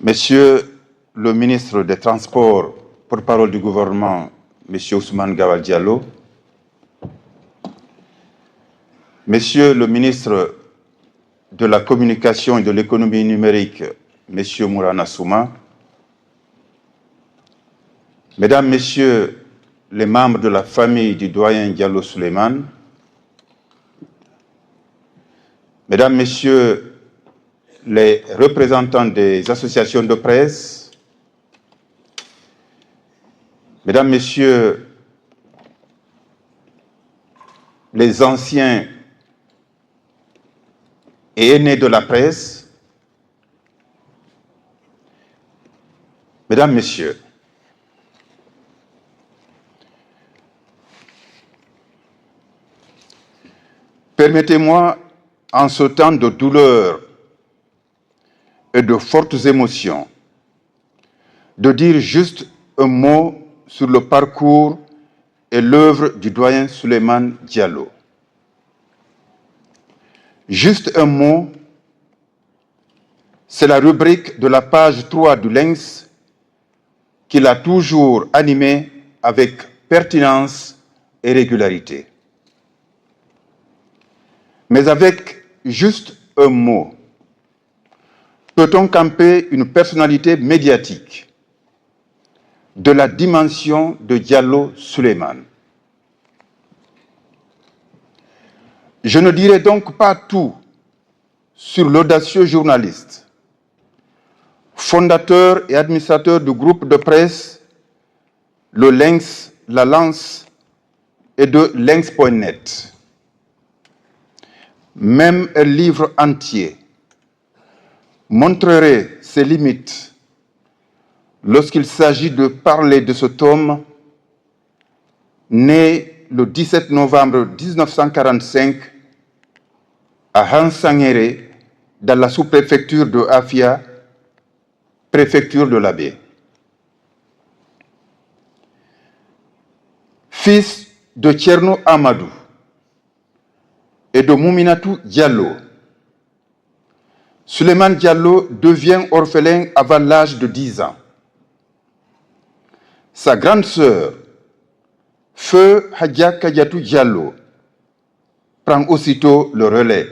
Monsieur le ministre des Transports, porte-parole du gouvernement, Monsieur Ousmane Gawal Diallo, Monsieur le ministre de la Communication et de l'Économie numérique, Monsieur Mourana Souma, Mesdames, Messieurs les membres de la famille du doyen Diallo Souleymane, Mesdames, Messieurs les représentants des associations de presse, Mesdames, Messieurs les anciens et aînés de la presse, Mesdames, Messieurs, permettez-moi, en ce temps de douleur et de fortes émotions, de dire juste un mot sur le parcours et l'œuvre du doyen Souleymane Diallo. Juste un mot, c'est la rubrique de la page 3 du Lynx qu'il a toujours animé avec pertinence et régularité. Mais avec juste un mot, peut-on camper une personnalité médiatique de la dimension de Diallo Souleymane? Je ne dirai donc pas tout sur l'audacieux journaliste, fondateur et administrateur du groupe de presse Le Lynx, La Lance et de Lynx.net. Même un livre entier montrerait ses limites lorsqu'il s'agit de parler de cet homme né le 17 novembre 1945 à Hansangere, dans la sous-préfecture de Afia, préfecture de l'Abbé. Fils de Tcherno Amadou et de Mouminatou Diallo, Souleymane Diallo devient orphelin avant l'âge de 10 ans. Sa grande sœur, Feu Hadja Kadiatou Diallo, prend aussitôt le relais.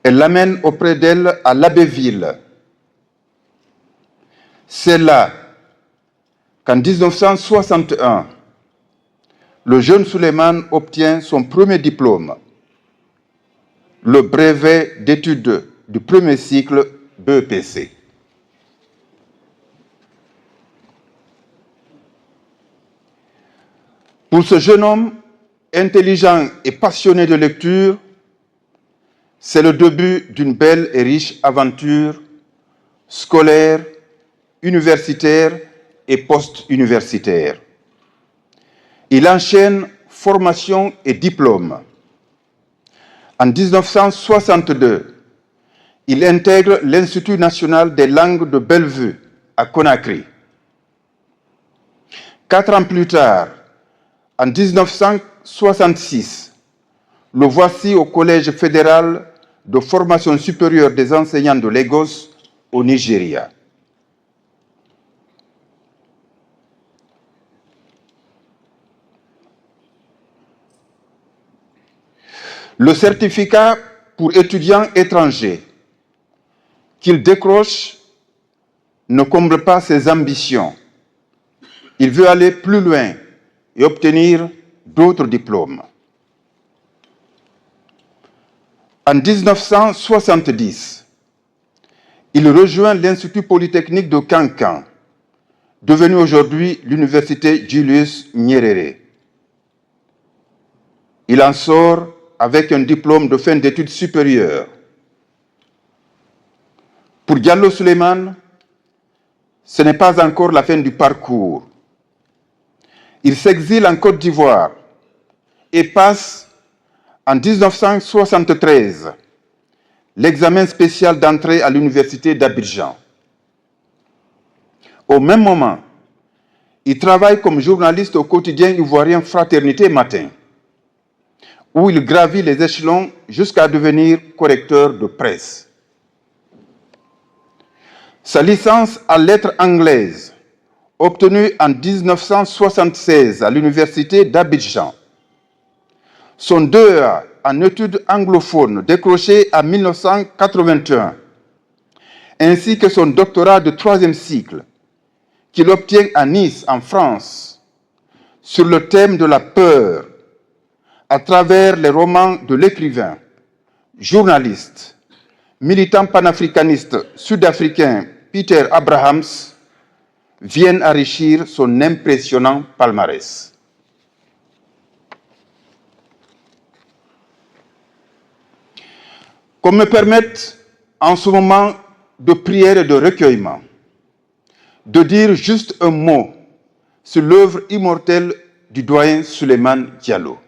Elle l'amène auprès d'elle à l'Abbéville. C'est là qu'en 1961, le jeune Souleymane obtient son premier diplôme, le brevet d'études du premier cycle BEPC. Pour ce jeune homme intelligent et passionné de lecture, c'est le début d'une belle et riche aventure scolaire, universitaire et post-universitaire. Il enchaîne formation et diplôme. En 1962, il intègre l'Institut national des langues de Bellevue à Conakry. 4 ans plus tard, en 1966, le voici au Collège fédéral de formation supérieure des enseignants de Lagos, au Nigeria. Le certificat pour étudiants étrangers qu'il décroche ne comble pas ses ambitions. Il veut aller plus loin et obtenir d'autres diplômes. En 1970, il rejoint l'Institut polytechnique de Kankan, devenu aujourd'hui l'Université Julius Nyerere. Il en sort avec un diplôme de fin d'études supérieures. Pour Diallo Souleymane, ce n'est pas encore la fin du parcours. Il s'exile en Côte d'Ivoire et passe en 1973 l'examen spécial d'entrée à l'université d'Abidjan. Au même moment, il travaille comme journaliste au quotidien ivoirien Fraternité Matin, où il gravit les échelons jusqu'à devenir correcteur de presse. Sa licence en lettres anglaises, obtenue en 1976 à l'université d'Abidjan, son 2A en études anglophones décroché en 1981, ainsi que son doctorat de 3e cycle qu'il obtient à Nice, en France, sur le thème de la peur, à travers les romans de l'écrivain, journaliste, militant panafricaniste sud-africain Peter Abrahams, viennent enrichir son impressionnant palmarès. Qu'on me permette, en ce moment de prière et de recueillement, de dire juste un mot sur l'œuvre immortelle du doyen Souleymane Diallo.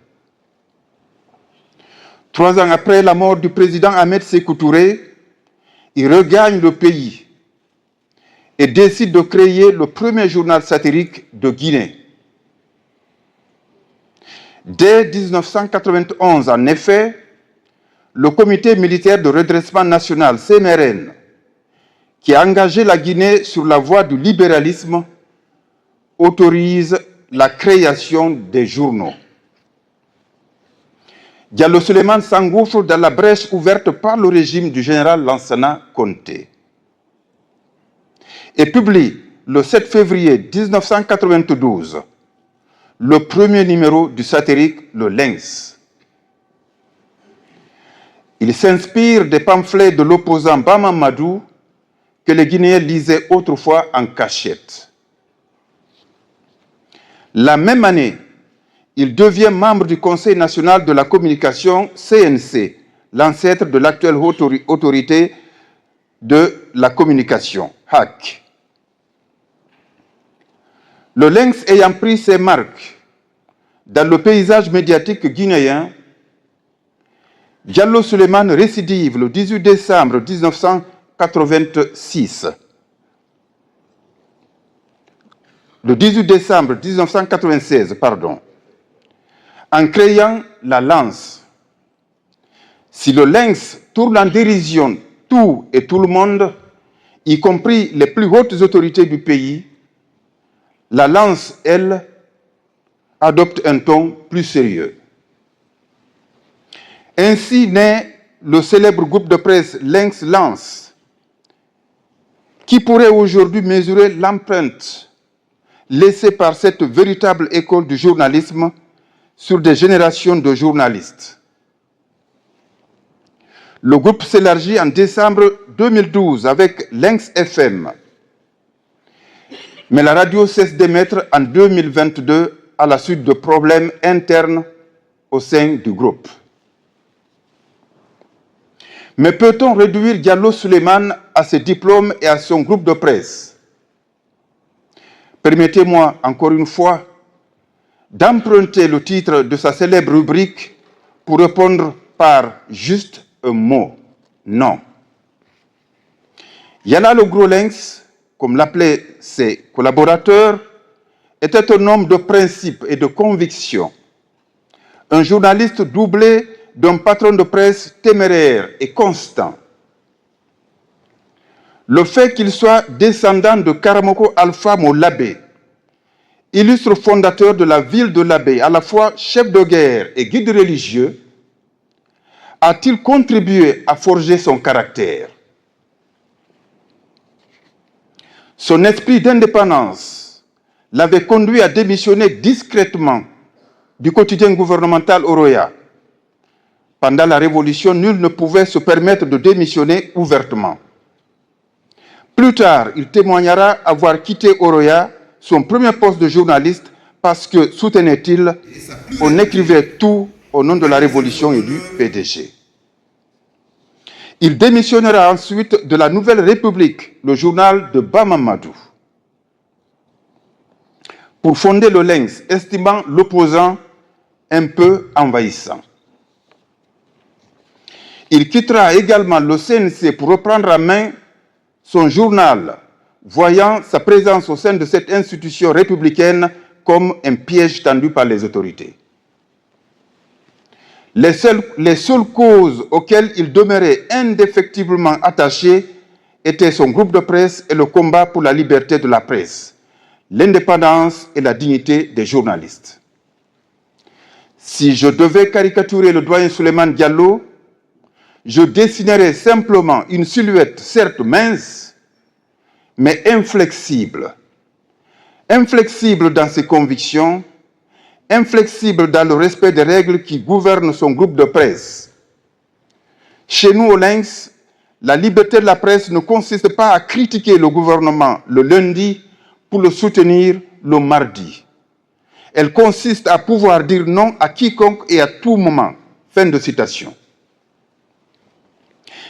3 ans après la mort du président Ahmed Sékou Touré, il regagne le pays et décide de créer le premier journal satirique de Guinée. Dès 1991, en effet, le Comité militaire de redressement national, CMRN, qui a engagé la Guinée sur la voie du libéralisme, autorise la création des journaux. Diallo Souleymane s'engouffre dans la brèche ouverte par le régime du général Lansana Conté et publie le 7 février 1992 le premier numéro du satirique Le Lynx. Il s'inspire des pamphlets de l'opposant Bama Madou que les Guinéens lisaient autrefois en cachette. La même année, il devient membre du Conseil national de la communication, CNC, l'ancêtre de l'actuelle autorité de la communication, HAC. Le Lynx ayant pris ses marques dans le paysage médiatique guinéen, Diallo Souleymane récidive le 18 décembre 1986. Le 18 décembre 1996, en créant la Lance. Si le Lynx tourne en dérision tout et tout le monde, y compris les plus hautes autorités du pays, la Lance, elle, adopte un ton plus sérieux. Ainsi naît le célèbre groupe de presse Lynx Lance, qui pourrait aujourd'hui mesurer l'empreinte laissée par cette véritable école du journalisme sur des générations de journalistes. Le groupe s'élargit en décembre 2012 avec Lynx FM, mais la radio cesse d'émettre en 2022 à la suite de problèmes internes au sein du groupe. Mais peut-on réduire Diallo Souleymane à ses diplômes et à son groupe de presse? Permettez-moi encore une fois d'emprunter le titre de sa célèbre rubrique pour répondre par juste un mot: non. Yala le Gros Lynx, comme l'appelaient ses collaborateurs, était un homme de principe et de conviction, un journaliste doublé d'un patron de presse téméraire et constant. Le fait qu'il soit descendant de Karamoko Alpha Molabé, illustre fondateur de la ville de Labé, à la fois chef de guerre et guide religieux, a-t-il contribué à forger son caractère? Son esprit d'indépendance l'avait conduit à démissionner discrètement du quotidien gouvernemental Oroya. Pendant la Révolution, nul ne pouvait se permettre de démissionner ouvertement. Plus tard, il témoignera avoir quitté Oroya, son premier poste de journaliste, parce que, soutenait-il, on écrivait tout au nom de la Révolution et du PDG. Il démissionnera ensuite de la Nouvelle République, le journal de Bama Madou, pour fonder le Lynx, estimant l'opposant un peu envahissant. Il quittera également le CNC pour reprendre en main son journal, voyant sa présence au sein de cette institution républicaine comme un piège tendu par les autorités. Les seules causes auxquelles il demeurait indéfectiblement attaché était son groupe de presse et le combat pour la liberté de la presse, l'indépendance et la dignité des journalistes. Si je devais caricaturer le doyen Souleymane Diallo, je dessinerais simplement une silhouette certes mince, mais inflexible. Inflexible dans ses convictions, inflexible dans le respect des règles qui gouvernent son groupe de presse. Chez nous, au Lynx, la liberté de la presse ne consiste pas à critiquer le gouvernement le lundi pour le soutenir le mardi. Elle consiste à pouvoir dire non à quiconque et à tout moment. Fin de citation.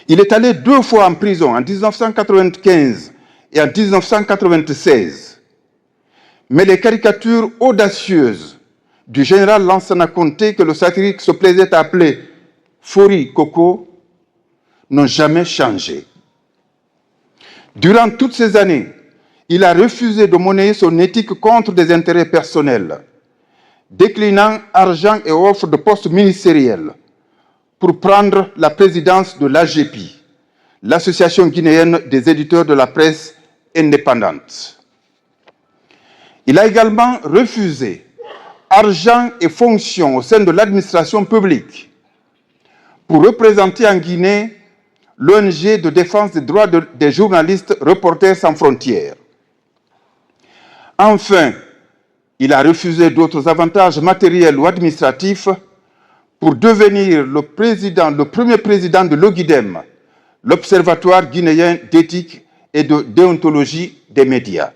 Il est allé 2 fois en prison, en 1995 et en 1996. Mais les caricatures audacieuses du général Lansana Conté, que le satirique se plaisait à appeler Fori Coco, n'ont jamais changé. Durant toutes ces années, il a refusé de monnayer son éthique contre des intérêts personnels, déclinant argent et offres de postes ministériels pour prendre la présidence de l'AGEPI, l'Association guinéenne des éditeurs de la presse indépendante. Il a également refusé argent et fonctions au sein de l'administration publique pour représenter en Guinée l'ONG de défense des droits des journalistes Reporters sans frontières. Enfin, il a refusé d'autres avantages matériels ou administratifs pour devenir le premier président de l'OGIDEM, l'Observatoire guinéen d'éthique et de déontologie des médias.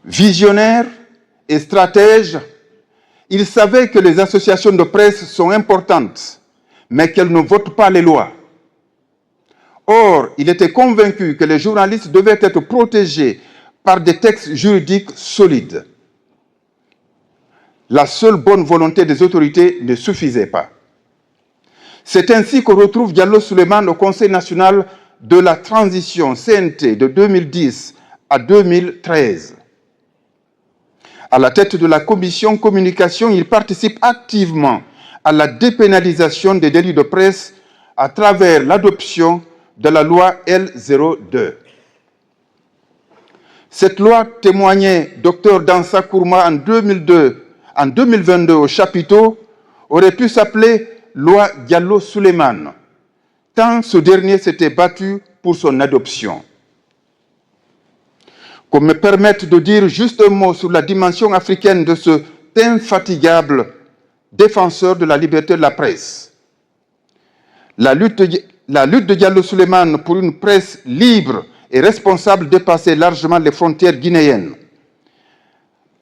Visionnaire et stratège, il savait que les associations de presse sont importantes, mais qu'elles ne votent pas les lois. Or, il était convaincu que les journalistes devaient être protégés par des textes juridiques solides. La seule bonne volonté des autorités ne suffisait pas. C'est ainsi qu'on retrouve Diallo Souleymane au Conseil national de la transition CNT de 2010 à 2013. À la tête de la commission communication, il participe activement à la dépénalisation des délits de presse à travers l'adoption de la loi L02. Cette loi témoignait Dr Dansa Kourma en 2022 au chapiteau, aurait pu s'appeler loi Diallo Souleymane, tant ce dernier s'était battu pour son adoption. Qu'on me permette de dire juste un mot sur la dimension africaine de cet infatigable défenseur de la liberté de la presse. La lutte de Diallo Souleymane pour une presse libre et responsable dépassait largement les frontières guinéennes.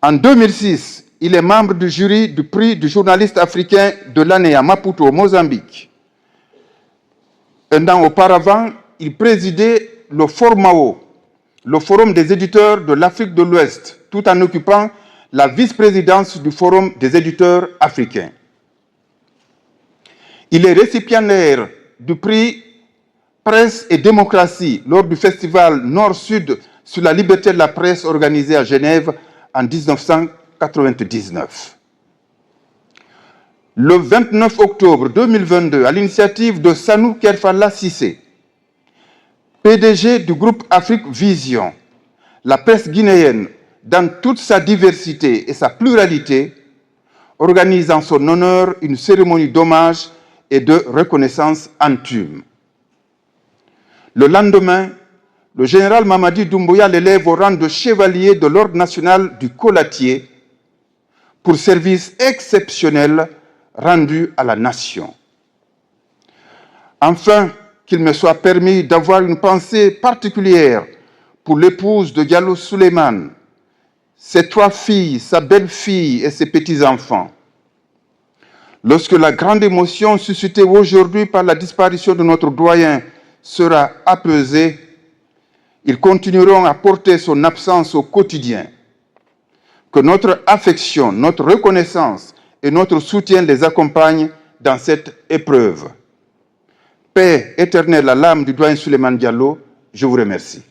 En 2006, il est membre du jury du prix du journaliste africain de l'année à Maputo, au Mozambique. Un an auparavant, il présidait le FORMAO, le Forum des éditeurs de l'Afrique de l'Ouest, tout en occupant la vice-présidence du Forum des éditeurs africains. Il est récipiendaire du prix Presse et démocratie lors du festival Nord-Sud sur la liberté de la presse organisé à Genève en 1999. Le 29 octobre 2022, à l'initiative de Sanou Kerfala Cissé, PDG du groupe Afrique Vision, la presse guinéenne, dans toute sa diversité et sa pluralité, organise en son honneur une cérémonie d'hommage et de reconnaissance anthume. Le lendemain, le général Mamadi Doumbouya l'élève au rang de chevalier de l'Ordre national du Colatier pour service exceptionnel rendu à la nation. Enfin, qu'il me soit permis d'avoir une pensée particulière pour l'épouse de Diallo Souleymane, ses 3 filles, sa belle-fille et ses petits-enfants. Lorsque la grande émotion suscitée aujourd'hui par la disparition de notre doyen sera apaisée, ils continueront à porter son absence au quotidien. Que notre affection, notre reconnaissance et notre soutien les accompagnent dans cette épreuve. Paix éternelle à l'âme du doyen Souleymane Diallo, je vous remercie.